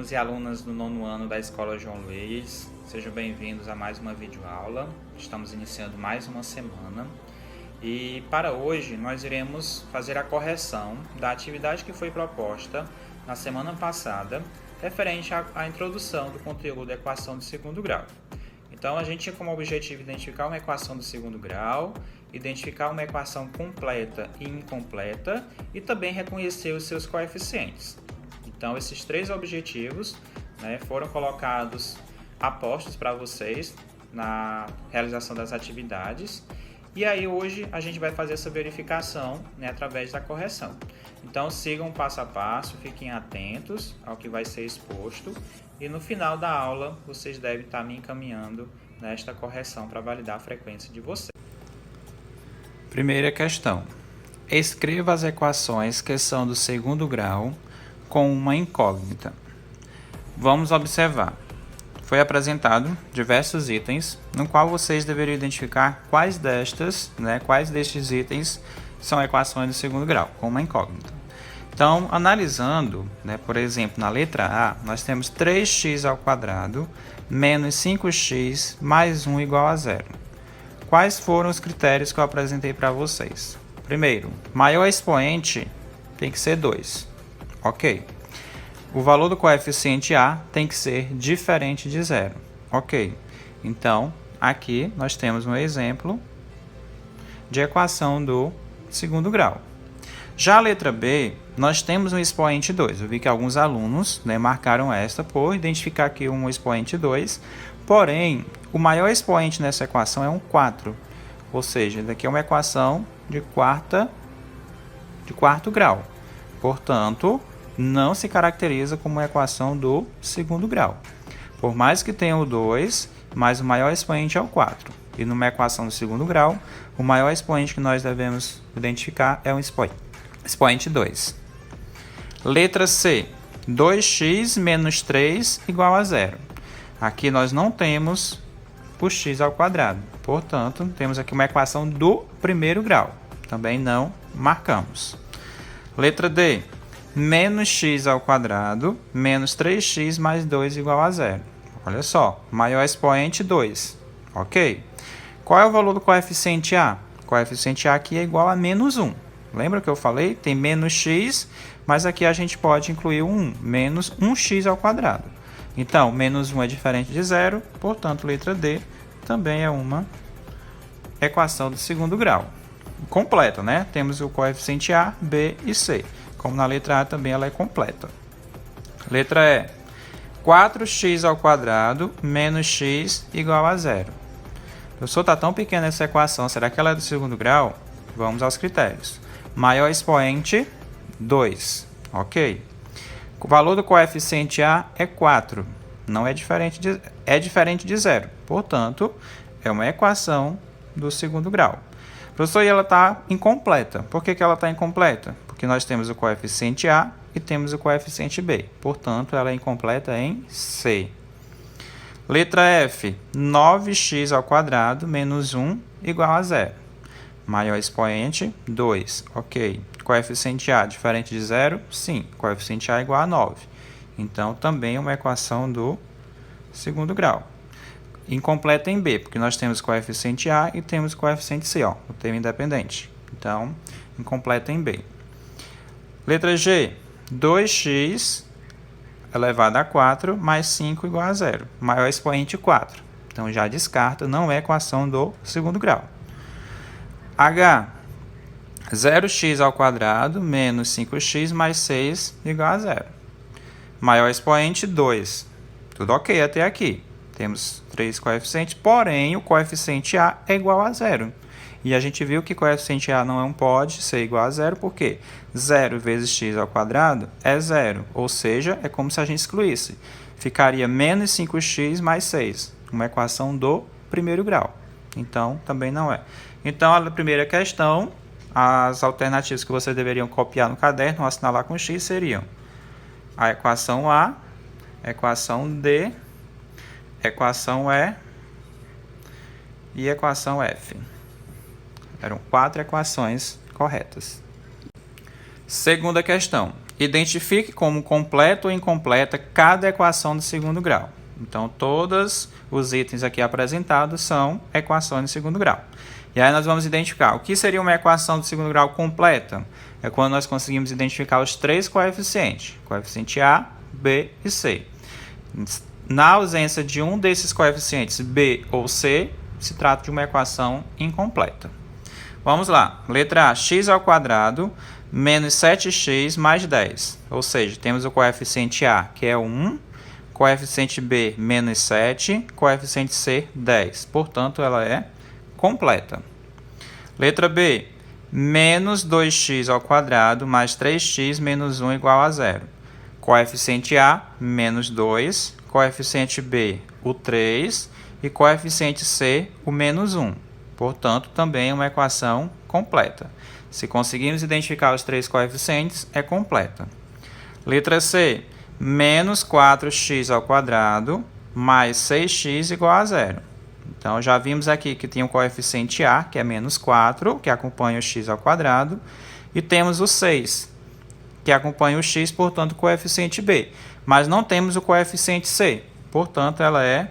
alunos e alunas do nono ano da Escola João Luiz, sejam bem-vindos a mais uma videoaula. Estamos iniciando mais uma semana e para hoje nós iremos fazer a correção da atividade que foi proposta na semana passada, referente à introdução do conteúdo da equação de segundo grau. Então a gente tinha como objetivo identificar uma equação do segundo grau, identificar uma equação completa e incompleta e também reconhecer os seus coeficientes. Então esses três objetivos, foram colocados, apostos para vocês na realização das atividades. E aí hoje a gente vai fazer essa verificação, através da correção. Então sigam passo a passo, fiquem atentos ao que vai ser exposto e no final da aula vocês devem estar me encaminhando nesta correção para validar a frequência de vocês. Primeira questão. Escreva as equações que são do segundo grau com uma incógnita. Vamos observar. Foi apresentado diversos itens, no qual vocês deveriam identificar quais destes itens são equações do segundo grau, com uma incógnita. Então, analisando, por exemplo, na letra A, nós temos 3x² menos 5x mais 1 igual a zero. Quais foram os critérios que eu apresentei para vocês? Primeiro, maior expoente tem que ser 2. Ok. O valor do coeficiente A tem que ser diferente de zero. Ok. Então, aqui nós temos um exemplo de equação do segundo grau. Já a letra B, nós temos um expoente 2. Eu vi que alguns alunos marcaram esta por identificar aqui um expoente 2. Porém, o maior expoente nessa equação é um 4. Ou seja, daqui é uma equação de quarto grau. Portanto, não se caracteriza como uma equação do segundo grau. Por mais que tenha o 2, mas o maior expoente é o 4. E numa equação do segundo grau, o maior expoente que nós devemos identificar é o expoente 2. Letra C. 2x menos 3 igual a zero. Aqui nós não temos o x². Portanto, temos aqui uma equação do primeiro grau. Também não marcamos. Letra D. Menos x² menos 3x mais 2 igual a zero. Olha só, maior expoente 2. Ok? Qual é o valor do coeficiente A? O coeficiente A aqui é igual a menos 1. Lembra que eu falei? Tem menos x, mas aqui a gente pode incluir o 1, menos 1x². Então, menos 1 é diferente de zero, portanto, letra D também é uma equação do segundo grau. Completa, Temos o coeficiente A, B e C. Como na letra A também ela é completa. Letra E. 4x² menos x igual a zero. Professor, está tão pequena essa equação, será que ela é do segundo grau? Vamos aos critérios. Maior expoente, 2. Ok. O valor do coeficiente A é 4. Não é diferente de zero. Portanto, é uma equação do segundo grau. Professor, e ela está incompleta. Por que ela está incompleta? Porque nós temos o coeficiente A e temos o coeficiente B. Portanto, ela é incompleta em C. Letra F. 9x² menos 1 igual a zero. Maior expoente, 2. Ok. Coeficiente A diferente de zero? Sim. Coeficiente A é igual a 9. Então, também é uma equação do segundo grau. Incompleta em B, porque nós temos coeficiente A e temos coeficiente C, o termo independente. Então, incompleta em B. Letra G. 2x elevado a 4 mais 5 igual a zero. Maior expoente 4. Então, já descarta, não é equação do segundo grau. H. 0x² menos 5x mais 6 igual a zero. Maior expoente 2. Tudo ok até aqui. Temos 3 coeficientes, porém o coeficiente A é igual a zero. E a gente viu que coeficiente A não pode ser igual a zero, porque 0 vezes x² é zero, ou seja, é como se a gente excluísse. Ficaria menos 5x mais 6, uma equação do primeiro grau. Então, também não é. Então, a primeira questão, as alternativas que vocês deveriam copiar no caderno ou assinalar com x seriam a equação A, equação D, equação E e equação F. Eram 4 equações corretas. Segunda questão. identifique como completa ou incompleta cada equação de segundo grau. Então, todos os itens aqui apresentados são equações de segundo grau. E aí nós vamos identificar o que seria uma equação de segundo grau completa. É quando nós conseguimos identificar os três coeficientes, coeficiente A, B e C. Na ausência de um desses coeficientes, B ou C, se trata de uma equação incompleta. Vamos lá. Letra A, x ao quadrado menos 7x mais 10. Ou seja, temos o coeficiente A, que é 1, coeficiente B, menos 7, coeficiente C, 10. Portanto, ela é completa. Letra B, menos 2x ao quadrado mais 3x menos 1 igual a 0. Coeficiente A, menos 2, coeficiente B, o 3, e coeficiente C, o menos 1. Portanto, também é uma equação completa. Se conseguirmos identificar os três coeficientes, é completa. Letra C, menos 4x ao quadrado mais 6x igual a 0. Então, já vimos aqui que tem o coeficiente A, que é menos 4, que acompanha o x ao quadrado, e temos o 6, que acompanha o x, portanto, o coeficiente B. Mas não temos o coeficiente C, portanto, ela é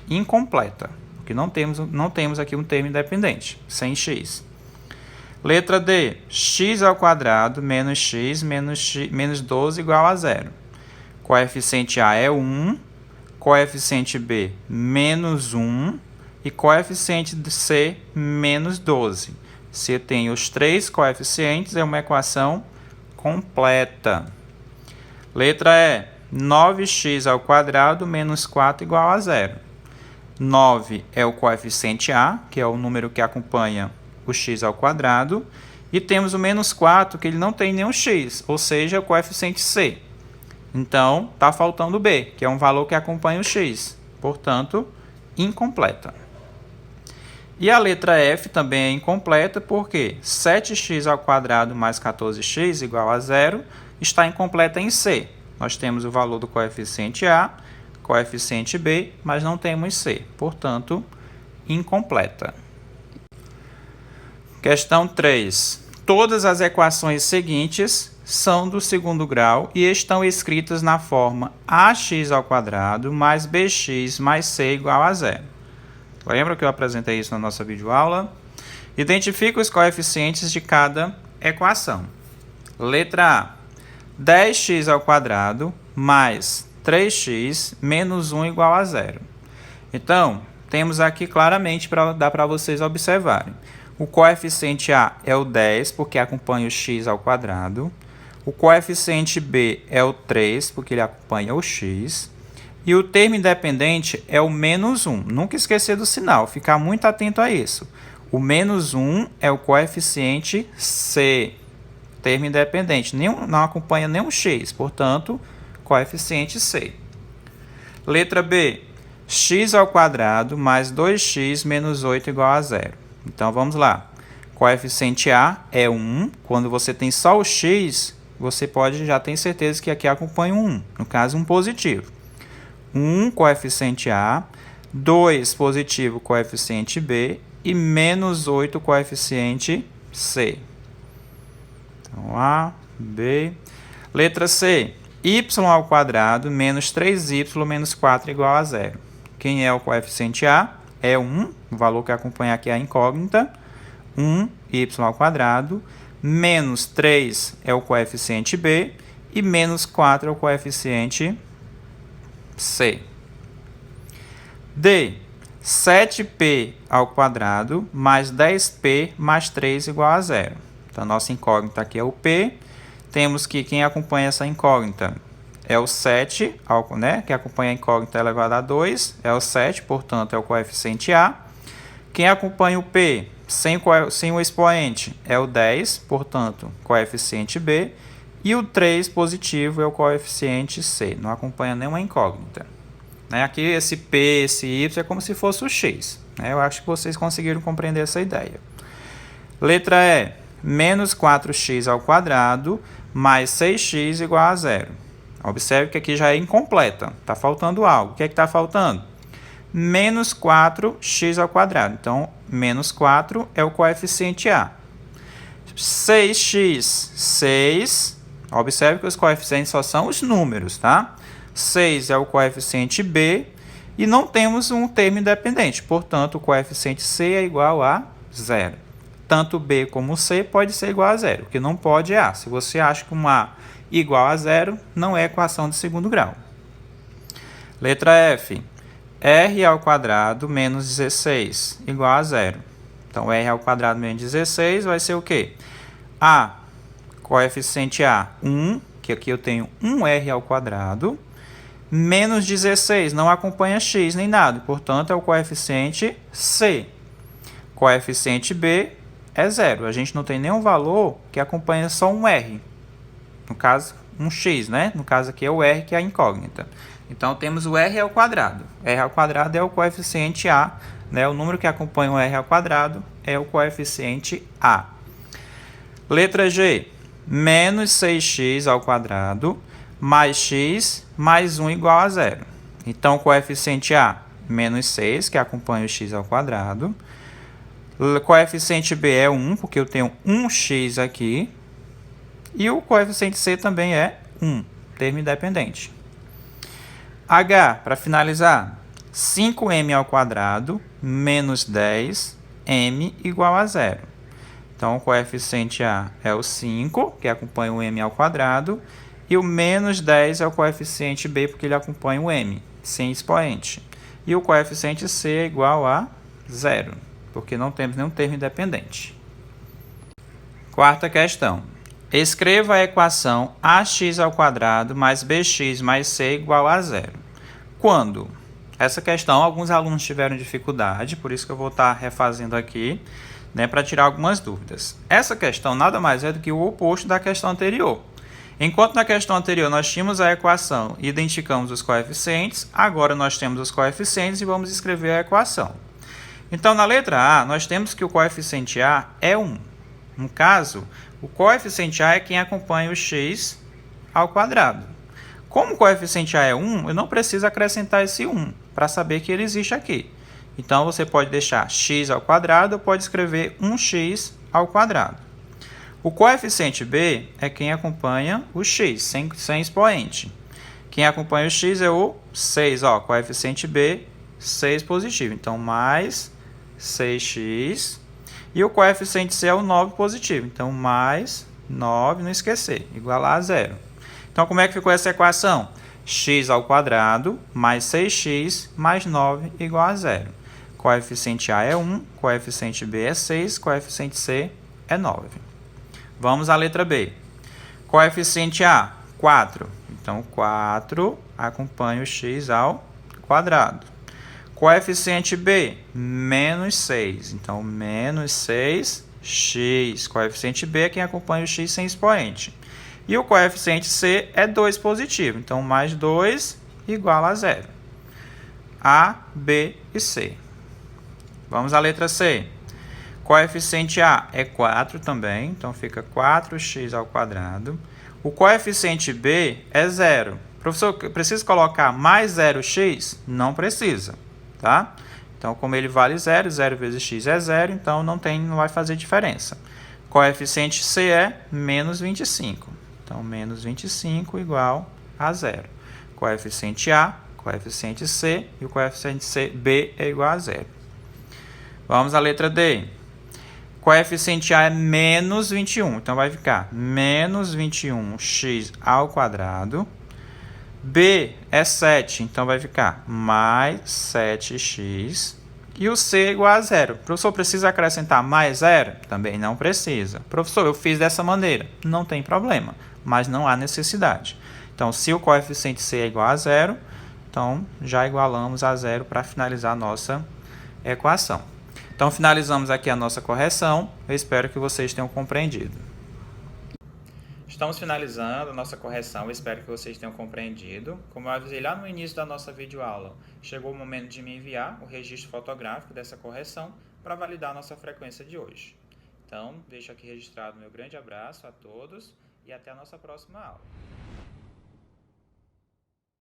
incompleta, porque não temos aqui um termo independente, sem x. Letra D, x ao quadrado menos x menos 12 igual a 0. Coeficiente A é 1, coeficiente B, menos 1, e coeficiente C, menos 12. Se eu tenho os três coeficientes, é uma equação completa. Letra E, 9x ao quadrado menos 4 igual a 0. 9 é o coeficiente A, que é o número que acompanha o x ao quadrado, e temos o menos 4, que ele não tem nenhum x, ou seja, o coeficiente C. Então, está faltando o B, que é um valor que acompanha o x, portanto, incompleta. E a letra F também é incompleta, porque 7x ao quadrado mais 14x igual a 0 está incompleta em C. Nós temos o valor do coeficiente A, coeficiente B, mas não temos C, portanto, incompleta. Questão 3. Todas as equações seguintes são do segundo grau e estão escritas na forma ax ao quadrado mais bx mais c igual a 0. Lembra que eu apresentei isso na nossa videoaula? Identifique os coeficientes de cada equação. Letra A. 10x ao quadrado mais 3x menos 1 igual a 0. Então, temos aqui claramente, dá para vocês observarem. O coeficiente A é o 10, porque acompanha o x ao quadrado. O coeficiente B é o 3, porque ele acompanha o x. E o termo independente é o menos 1. Nunca esquecer do sinal, ficar muito atento a isso. O menos 1 é o coeficiente C, termo independente, não acompanha nenhum x, portanto, coeficiente C. Letra B, x ao quadrado mais 2x menos 8 igual a 0. Então, vamos lá. Coeficiente A é 1. Quando você tem só o x, você já tem certeza que aqui acompanha um 1, no caso, um positivo. 1, coeficiente A, 2, positivo, coeficiente B, e menos 8, coeficiente C. Então, A, B. Letra C, y ao quadrado menos 3y menos 4 igual a 0. Quem é o coeficiente A? É 1, o valor que acompanha aqui é a incógnita. 1y ao quadrado, menos 3 é o coeficiente B, e menos 4 é o coeficiente C. D, 7p ao quadrado mais 10p mais 3 igual a 0. Então, a nossa incógnita aqui é o P. Temos que quem acompanha essa incógnita é o 7, que acompanha a incógnita elevada a 2, é o 7, portanto, é o coeficiente A. Quem acompanha o P sem o expoente é o 10, portanto, coeficiente B. E o 3 positivo é o coeficiente C, não acompanha nenhuma incógnita. Aqui esse P, esse Y é como se fosse o X. Eu acho que vocês conseguiram compreender essa ideia. Letra E, menos 4x ao quadrado mais 6x igual a 0. Observe que aqui já é incompleta, está faltando algo. O que é que está faltando? Menos 4x ao quadrado. Então, menos 4 é o coeficiente A. 6x, 6 Observe que os coeficientes só são os números, tá? 6 é o coeficiente B e não temos um termo independente, portanto, o coeficiente C é igual a 0. Tanto B como C pode ser igual a 0, o que não pode é A. Se você acha que um A igual a 0, não é equação de segundo grau. Letra F. R ao quadrado menos 16 igual a 0. Então, R ao quadrado menos 16 vai ser o quê? A, coeficiente A, 1, que aqui eu tenho 1R ao quadrado, menos 16, não acompanha x nem nada, portanto, é o coeficiente C. Coeficiente B é 0. A gente não tem nenhum valor que acompanha só um R. No caso, um x, né? No caso aqui é o R, que é a incógnita. Então, temos o R ao quadrado. R ao quadrado é o coeficiente A, né? O número que acompanha o R ao quadrado é o coeficiente A. Letra G. Menos 6x ao quadrado mais x mais 1 igual a 0. Então, o coeficiente A, menos 6, que acompanha o x ao quadrado. O coeficiente B é 1, porque eu tenho 1x aqui. E o coeficiente C também é 1, termo independente. H, para finalizar, 5m ao quadrado menos 10m igual a 0. Então, o coeficiente A é o 5, que acompanha o m ao quadrado, e o menos 10 é o coeficiente B, porque ele acompanha o m, sem expoente. E o coeficiente C é igual a 0, porque não temos nenhum termo independente. Quarta questão. Escreva a equação ax ao quadrado mais bx mais c igual a 0. Quando? Essa questão, alguns alunos tiveram dificuldade, por isso que eu vou estar refazendo aqui, né, para tirar algumas dúvidas. Essa questão nada mais é do que o oposto da questão anterior. Enquanto na questão anterior nós tínhamos a equação e identificamos os coeficientes, agora nós temos os coeficientes e vamos escrever a equação. Então, na letra A, nós temos que o coeficiente A é 1. No caso, o coeficiente A é quem acompanha o x ao quadrado. Como o coeficiente A é 1, eu não preciso acrescentar esse 1 para saber que ele existe aqui. Então, você pode deixar x ao quadrado ou pode escrever 1x ao quadrado. O coeficiente B é quem acompanha o x, sem expoente. Quem acompanha o x é o 6, ó, coeficiente B, 6 positivo. Então, mais 6x. E o coeficiente C é o 9 positivo. Então, mais 9, não esquecer, igual a 0. Então, como é que ficou essa equação? X ao quadrado mais 6x mais 9 igual a 0. Coeficiente A é 1, coeficiente B é 6, coeficiente C é 9. Vamos à letra B. Coeficiente A, 4. Então, 4 acompanha o x ao quadrado. Coeficiente B, menos 6. Então, menos 6x. Coeficiente B é quem acompanha o x sem expoente. E o coeficiente C é 2 positivo. Então, mais 2 igual a 0. A, B e C. Vamos à letra C. Coeficiente A é 4 também. Então, fica 4x ao quadrado. O coeficiente B é 0. Professor, precisa colocar mais 0x? Não precisa. Tá? Então, como ele vale 0, 0 vezes x é 0, então não vai fazer diferença. Coeficiente C é menos 25. Então, menos 25 igual a 0. Coeficiente A, coeficiente C e o coeficiente B é igual a 0. Vamos à letra D. Coeficiente A é menos 21. Então, vai ficar menos 21x ao quadrado. B é 7, então vai ficar mais 7x. E o C é igual a 0. Professor, precisa acrescentar mais 0? Também não precisa. Professor, eu fiz dessa maneira. Não tem problema, mas não há necessidade. Então, se o coeficiente C é igual a 0, então já igualamos a 0 para finalizar a nossa equação. Então, finalizamos aqui a nossa correção. Eu espero que vocês tenham compreendido. Estamos finalizando a nossa correção, espero que vocês tenham compreendido. Como eu avisei lá no início da nossa videoaula, chegou o momento de me enviar o registro fotográfico dessa correção para validar a nossa frequência de hoje. Então, deixo aqui registrado meu grande abraço a todos e até a nossa próxima aula.